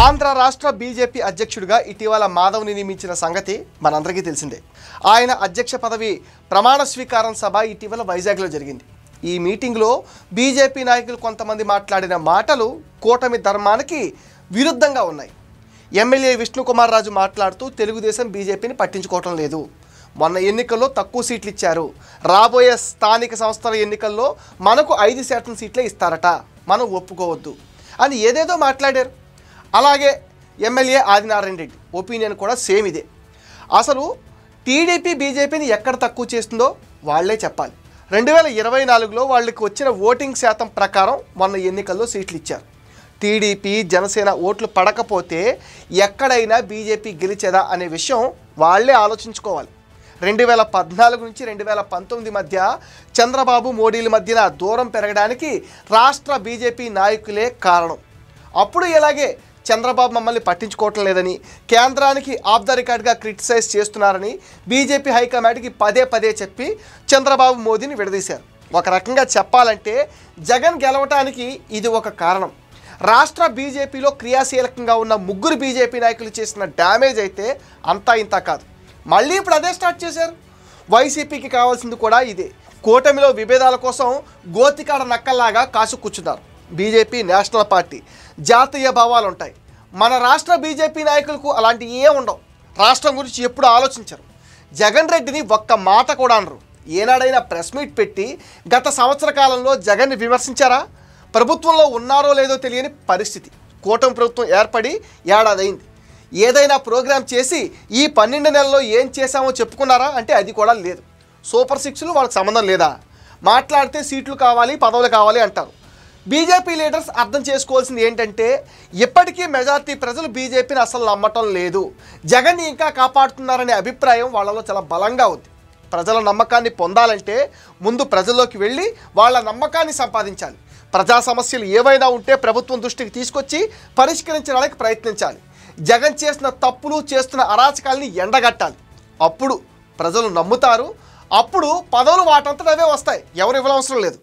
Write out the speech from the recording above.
ఆంధ్ర రాష్ట్ర బీజేపీ అధ్యక్షుడిగా ఇటీవల మాధవ్ని నియమించిన సంగతి మనందరికీ తెలిసిందే. ఆయన అధ్యక్ష పదవి ప్రమాణ స్వీకారం సభ ఇటీవల వైజాగ్లో జరిగింది. ఈ మీటింగ్లో బీజేపీ నాయకులు కొంతమంది మాట్లాడిన మాటలు కూటమి ధర్మానికి విరుద్ధంగా ఉన్నాయి. ఎమ్మెల్యే విష్ణుకుమార్ రాజు మాట్లాడుతూ తెలుగుదేశం బీజేపీని పట్టించుకోవటం లేదు, మొన్న ఎన్నికల్లో తక్కువ సీట్లు ఇచ్చారు, రాబోయే స్థానిక సంస్థల ఎన్నికల్లో మనకు 5% సీట్లే ఇస్తారట, మనం ఒప్పుకోవద్దు అని ఏదేదో మాట్లాడారు. అలాగే ఎమ్మెల్యే ఆదినారాయణ రెడ్డి ఒపీనియన్ కూడా సేమ్ ఇదే. అసలు టీడీపీ బీజేపీని ఎక్కడ తక్కువ చేస్తుందో వాళ్లే చెప్పాలి. 2024లో వాళ్ళకి వచ్చిన ఓటింగ్ శాతం ప్రకారం మొన్న ఎన్నికల్లో సీట్లు ఇచ్చారు. టీడీపీ జనసేన ఓట్లు పడకపోతే ఎక్కడైనా బీజేపీ గెలిచేదా అనే విషయం వాళ్లే ఆలోచించుకోవాలి. 2014 నుంచి 2019 మధ్య చంద్రబాబు మోడీల మధ్యన దూరం పెరగడానికి రాష్ట్ర బీజేపీ నాయకులే కారణం. అప్పుడు ఇలాగే చంద్రబాబు మమ్మల్ని పట్టించుకోవటం లేదని, కేంద్రానికి ఆఫ్ ద రికార్డ్గా క్రిటిసైజ్ చేస్తున్నారని బీజేపీ హైకమాండ్కి పదే చెప్పి చంద్రబాబు మోదీని విడదీశారు. ఒక రకంగా చెప్పాలంటే జగన్ గెలవటానికి ఇది ఒక కారణం. రాష్ట్ర బీజేపీలో క్రియాశీలకంగా ఉన్న 3 బీజేపీ నాయకులు చేసిన డ్యామేజ్ అయితే అంతా ఇంత కాదు. మళ్ళీ ఇప్పుడు అదే స్టార్ట్ చేశారు. వైసీపీకి కావాల్సింది కూడా ఇదే. కూటమిలో విభేదాల కోసం గోతికాడ నక్కల్లాగా కాసు కూర్చున్నారు. బీజేపీ నేషనల్ పార్టీ, జాతీయ భావాలు ఉంటాయి. మన రాష్ట్ర బీజేపీ నాయకులకు అలాంటి ఏ ఉండవు. రాష్ట్రం గురించి ఎప్పుడు ఆలోచించరు. జగన్ రెడ్డిని ఒక్క మాట కూడా అనరు. ఏనాడైనా ప్రెస్ మీట్ పెట్టి గత సంవత్సర కాలంలో జగన్ని విమర్శించారా? ప్రభుత్వంలో ఉన్నారో లేదో తెలియని పరిస్థితి. కూటమి ప్రభుత్వం ఏర్పడి ఏడాది అయింది. ఏదైనా ప్రోగ్రాం చేసి ఈ 12 నెలల్లో ఏం చేశామో చెప్పుకున్నారా అంటే అది కూడా లేదు. సూపర్ 6లు వాళ్ళకి సంబంధం లేదా? మాట్లాడితే సీట్లు కావాలి, పదవులు కావాలి అంటారు. బీజేపీ లీడర్స్ అర్థం చేసుకోవాల్సింది ఏంటంటే ఇప్పటికీ మెజారిటీ ప్రజలు బీజేపీని అసలు నమ్మటం లేదు. జగన్ని ఇంకా కాపాడుతున్నారనే అభిప్రాయం వాళ్ళలో చాలా బలంగా ఉంది. ప్రజల నమ్మకాన్ని పొందాలంటే ముందు ప్రజల్లోకి వెళ్ళి వాళ్ళ నమ్మకాన్ని సంపాదించాలి. ప్రజా సమస్యలు ఏవైనా ఉంటే ప్రభుత్వం దృష్టికి తీసుకొచ్చి పరిష్కరించడానికి ప్రయత్నించాలి. జగన్ చేసిన తప్పులు, చేస్తున్న అరాచకాలని ఎండగట్టాలి. అప్పుడు ప్రజలు నమ్ముతారు. అప్పుడు పదవులు వాటంతట అవే వస్తాయి. ఎవరు ఇవ్వనవసరం లేదు.